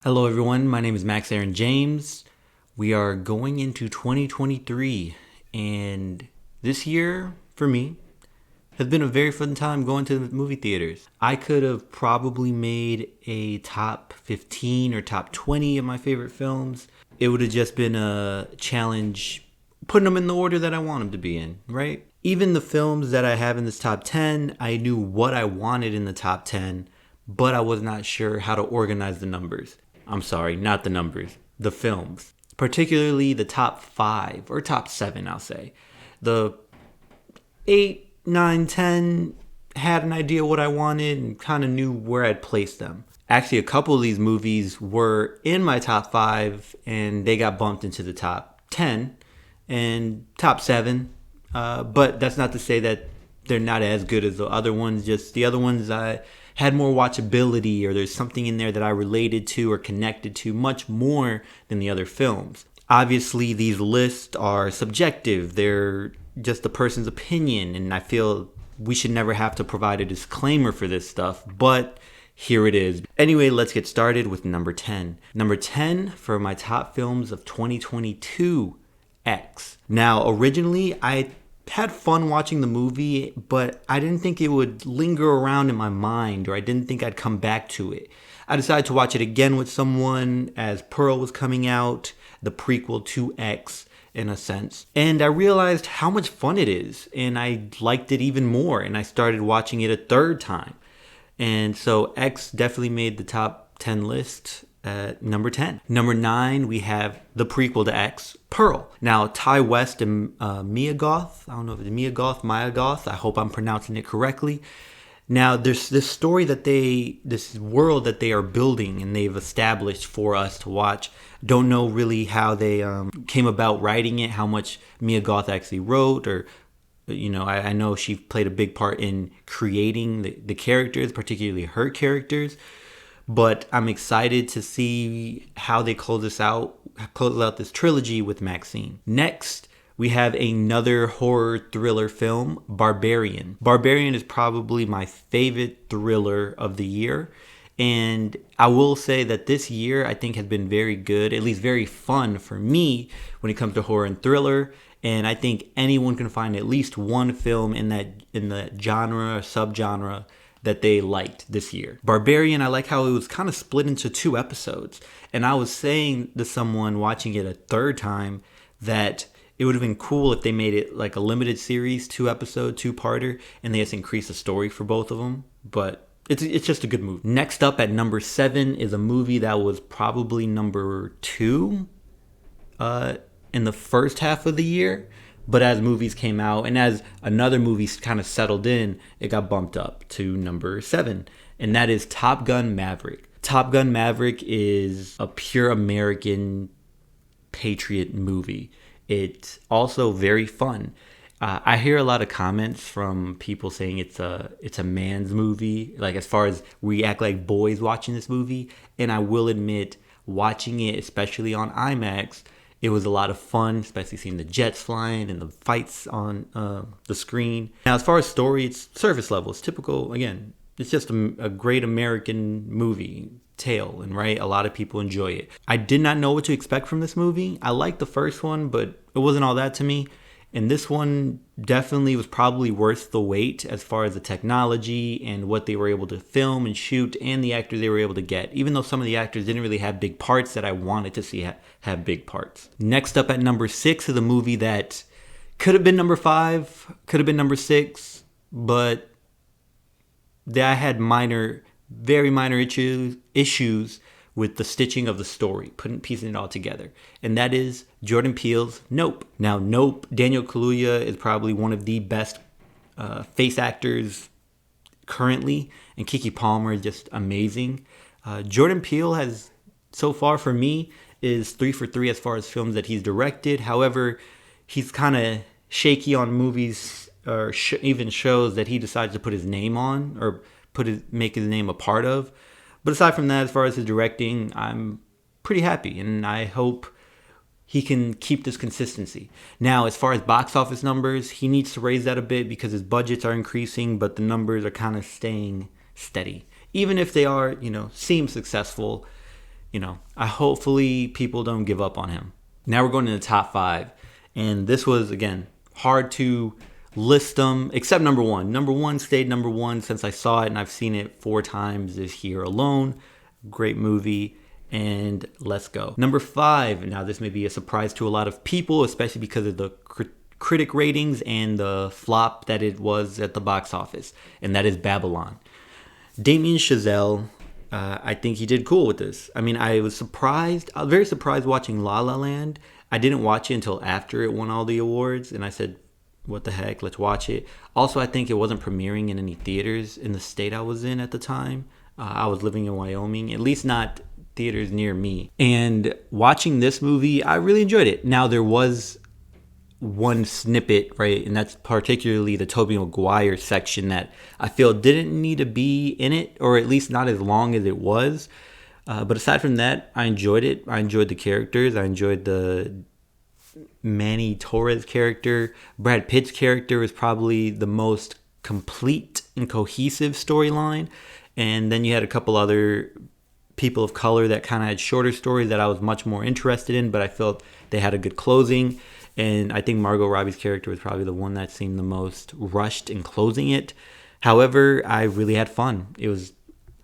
Hello, everyone. My name is Max Aaron James. We are going into 2023, and this year, for me, has been a very fun time going to the movie theaters. I could have probably made a top 15 or top 20 of my favorite films. It would have just been a challenge putting them in the order that I want them to be in, right? Even the films that I have in this top 10, I knew what I wanted in the top 10, but I was not sure how to organize the numbers. I'm sorry, not the numbers, the films. Particularly the top 5 or top 7, I'll say. The 8, 9, 10 had an idea what I wanted and kind of knew where I'd place them. Actually, a couple of these movies were in my top 5 and they got bumped into the top 10 and top 7. But that's not to say that they're not as good as the other ones. Just the other ones I had more watchability, or there's something in there that I related to or connected to much more than the other films. Obviously, these lists are subjective. They're just the person's opinion, and I feel we should never have to provide a disclaimer for this stuff, but here it is. Anyway, let's get started with number 10. Number 10 for my top films of 2022, X. Now, originally, I had fun watching the movie, but I didn't think it would linger around in my mind, or I didn't think I'd come back to it. I decided to watch it again with someone as Pearl was coming out, the prequel to X in a sense. And I realized how much fun it is, and I liked it even more, and I started watching it a third time. And so X definitely made the top 10 list at number 10. Number 9, we have the prequel to X, Pearl. Now, Ty West and Mia Goth, I don't know if it's Mia Goth, I hope I'm pronouncing it correctly. Now, there's this story this world that they are building and they've established for us to watch. Don't know really how they came about writing it, how much Mia Goth actually wrote, or I know she played a big part in creating the characters, particularly her characters. But I'm excited to see how they close out this trilogy with Maxine. Next, we have another horror thriller film, Barbarian. Barbarian is probably my favorite thriller of the year. And I will say that this year I think has been very good, at least very fun for me when it comes to horror and thriller. And I think anyone can find at least one film in the genre or subgenre that they liked this year. Barbarian, I like how it was kind of split into 2 episodes. And I was saying to someone watching it a third time that it would have been cool if they made it like a limited series, 2-episode, 2-parter, and they just increased the story for both of them. But it's just a good movie. Next up at number 7 is a movie that was probably number 2 in the first half of the year. But as movies came out and as another movie kind of settled in, it got bumped up to number 7. And that is Top Gun Maverick. Top Gun Maverick is a pure American patriot movie. It's also very fun. I hear a lot of comments from people saying it's a man's movie, like as far as we act like boys watching this movie. And I will admit, watching it, especially on IMAX, it was a lot of fun, especially seeing the jets flying and the fights on the screen. Now, as far as story, it's surface level. It's typical, again, it's just a great American movie tale, and right, a lot of people enjoy it. I did not know what to expect from this movie. I liked the first one, but it wasn't all that to me. And this one definitely was probably worth the wait as far as the technology and what they were able to film and shoot and the actors they were able to get, even though some of the actors didn't really have big parts that I wanted to see have big parts. Next up at number 6 is a movie that could have been number 5, could have been number 6, but I had very minor issues with the stitching of the story, piecing it all together. And that is Jordan Peele's Nope. Now, Nope, Daniel Kaluuya is probably one of the best face actors currently, and Keke Palmer is just amazing. Jordan Peele has, so far for me, is 3 for 3 as far as films that he's directed. However, he's kind of shaky on movies or even shows that he decides to put his name on or make his name a part of. But aside from that, as far as his directing, I'm pretty happy, and I hope he can keep this consistency. Now, as far as box office numbers, he needs to raise that a bit because his budgets are increasing, but the numbers are kind of staying steady. Even if they are, seem successful, I hopefully people don't give up on him. Now we're going to the top 5. And this was, again, hard to list them, except number 1. Number 1 stayed number 1 since I saw it, and I've seen it 4 times this year alone. Great movie, and let's go. Number 5, now this may be a surprise to a lot of people, especially because of the critic ratings and the flop that it was at the box office, and that is Babylon. Damien Chazelle, I think he did cool with this. I mean, I was very surprised watching La La Land. I didn't watch it until after it won all the awards, and I said, what the heck, let's watch it. Also, I think it wasn't premiering in any theaters in the state I was in at the time. I was living in Wyoming, at least not theaters near me. And watching this movie, I really enjoyed it. Now, there was one snippet, right, and that's particularly the Tobey Maguire section that I feel didn't need to be in it, or at least not as long as it was. But aside from that, I enjoyed it. I enjoyed the characters. I enjoyed the Manny Torres character. Brad Pitt's character was probably the most complete and cohesive storyline. And then you had a couple other people of color that kind of had shorter stories that I was much more interested in, but I felt they had a good closing. And I think Margot Robbie's character was probably the one that seemed the most rushed in closing it. However, I really had fun. It was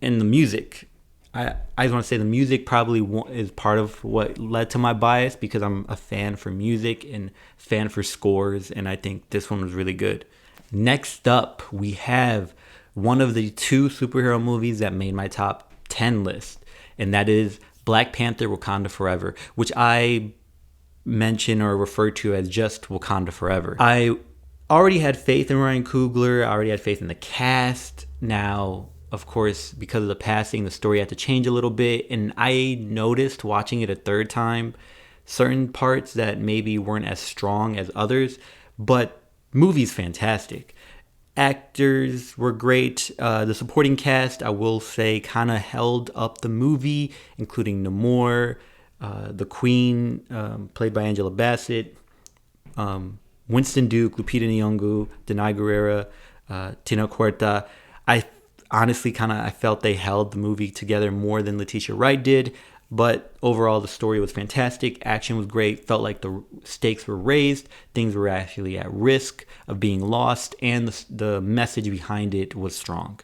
in the music. I just want to say the music probably is part of what led to my bias, because I'm a fan for music and fan for scores, and I think this one was really good. Next up, we have one of the 2 superhero movies that made my top 10 list, and that is Black Panther: Wakanda Forever, which I mention or refer to as just Wakanda Forever. I already had faith in Ryan Coogler. I already had faith in the cast. Now, of course, because of the passing, the story had to change a little bit. And I noticed watching it a third time, certain parts that maybe weren't as strong as others. But movie's fantastic. Actors were great. The supporting cast, I will say, kind of held up the movie, including Namor, the Queen, played by Angela Bassett, Winston Duke, Lupita Nyong'o, Denai Guerrera, Tina Huerta. I honestly I felt they held the movie together more than Letitia Wright did, but overall the story was fantastic. Action was great. Felt like the stakes were raised. Things were actually at risk of being lost, and the message behind it was strong.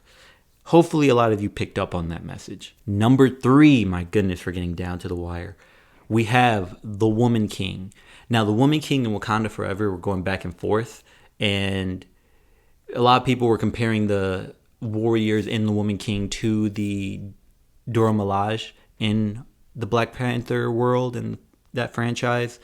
Hopefully a lot of you picked up on that message. Number 3, my goodness, we're getting down to the wire. We have The Woman King. Now, The Woman King and Wakanda Forever were going back and forth, and a lot of people were comparing the warriors in The Woman King to the Dora Milaje in the Black Panther world and that franchise.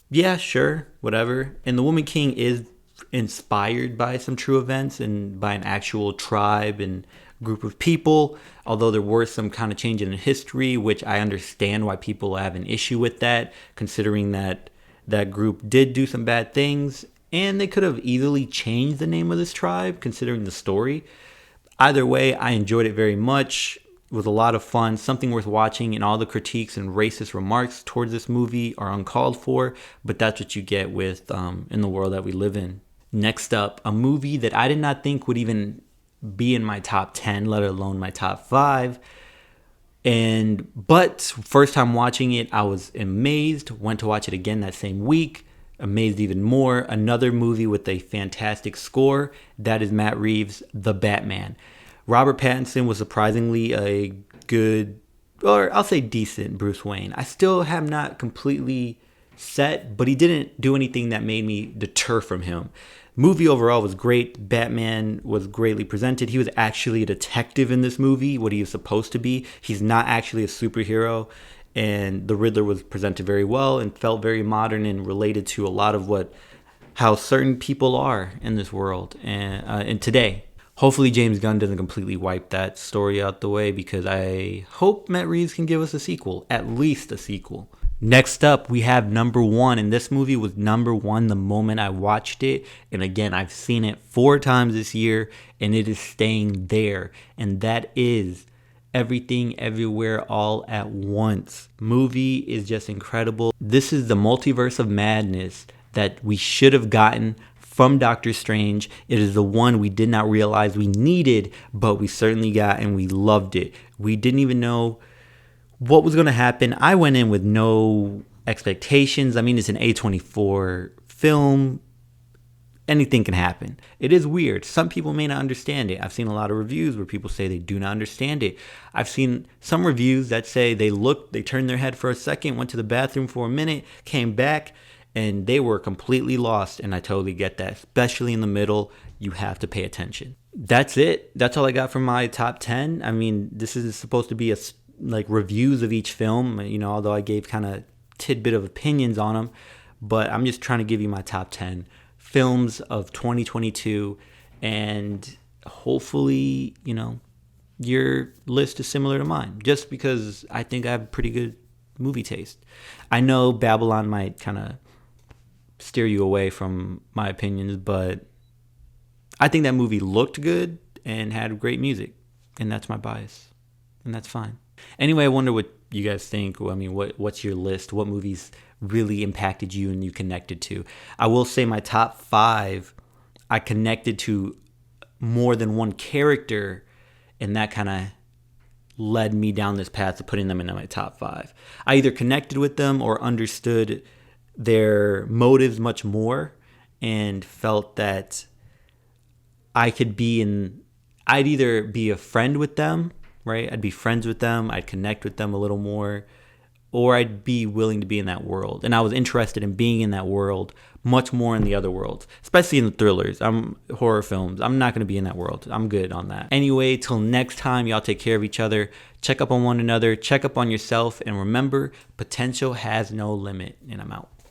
Yeah, sure, whatever. And The Woman King is inspired by some true events and by an actual tribe and group of people, although there were some kind of change in history, which I understand why people have an issue with that, considering that that group did do some bad things, and they could have easily changed the name of this tribe considering the story. Either way, I enjoyed it very much. It was a lot of fun, something worth watching, and all the critiques and racist remarks towards this movie are uncalled for, but that's what you get with in the world that we live in. Next up, a movie that I did not think would even be in my top 10, let alone my top 5. But first time watching it, I was amazed. Went to watch it again that same week. Amazed even more. Another movie with a fantastic score. That is Matt Reeves' The Batman. Robert Pattinson was surprisingly a good, or I'll say decent, Bruce Wayne. I still have not completely set, but he didn't do anything that made me deter from him. Movie overall was great. Batman was greatly presented. He was actually a detective in this movie, what he is supposed to be. He's not actually a superhero. And the Riddler was presented very well and felt very modern and related to a lot of how certain people are in this world and today. Hopefully James Gunn doesn't completely wipe that story out the way, because I hope Matt Reeves can give us a sequel, at least a sequel. Next up, we have number 1, and this movie was number 1 the moment I watched it. And again, I've seen it 4 times this year, and it is staying there. And that is Everything Everywhere All at Once. Movie is just incredible. This is the multiverse of madness that we should have gotten from Doctor Strange. It is the one we did not realize we needed, but we certainly got, and we loved it. We didn't even know what was going to happen. I went in with no expectations. I mean, it's an A24 film. Anything can happen. It is weird. Some people may not understand it. I've seen a lot of reviews where people say they do not understand it. I've seen some reviews that say they turned their head for a second, went to the bathroom for a minute, came back, and they were completely lost. And I totally get that. Especially in the middle, you have to pay attention. That's it. That's all I got from my top 10. I mean, this is supposed to be like reviews of each film, although I gave kind of tidbit of opinions on them. But I'm just trying to give you my top 10 films of 2022, and hopefully, your list is similar to mine, just because I think I have pretty good movie taste. I know Babylon might kind of steer you away from my opinions, but I think that movie looked good and had great music, and that's my bias, and that's fine. Anyway, I wonder what you guys think. I mean, what's your list? What movies really impacted you and you connected to? I will say my top 5, I connected to more than one character, and that kind of led me down this path of putting them in my top 5. I either connected with them or understood their motives much more and felt that I'd either be a friend with them, right? I'd be friends with them, I'd connect with them a little more, or I'd be willing to be in that world. And I was interested in being in that world much more in the other worlds, especially in the thrillers. Horror films. I'm not going to be in that world. I'm good on that. Anyway, till next time, y'all take care of each other. Check up on one another. Check up on yourself. And remember, potential has no limit. And I'm out.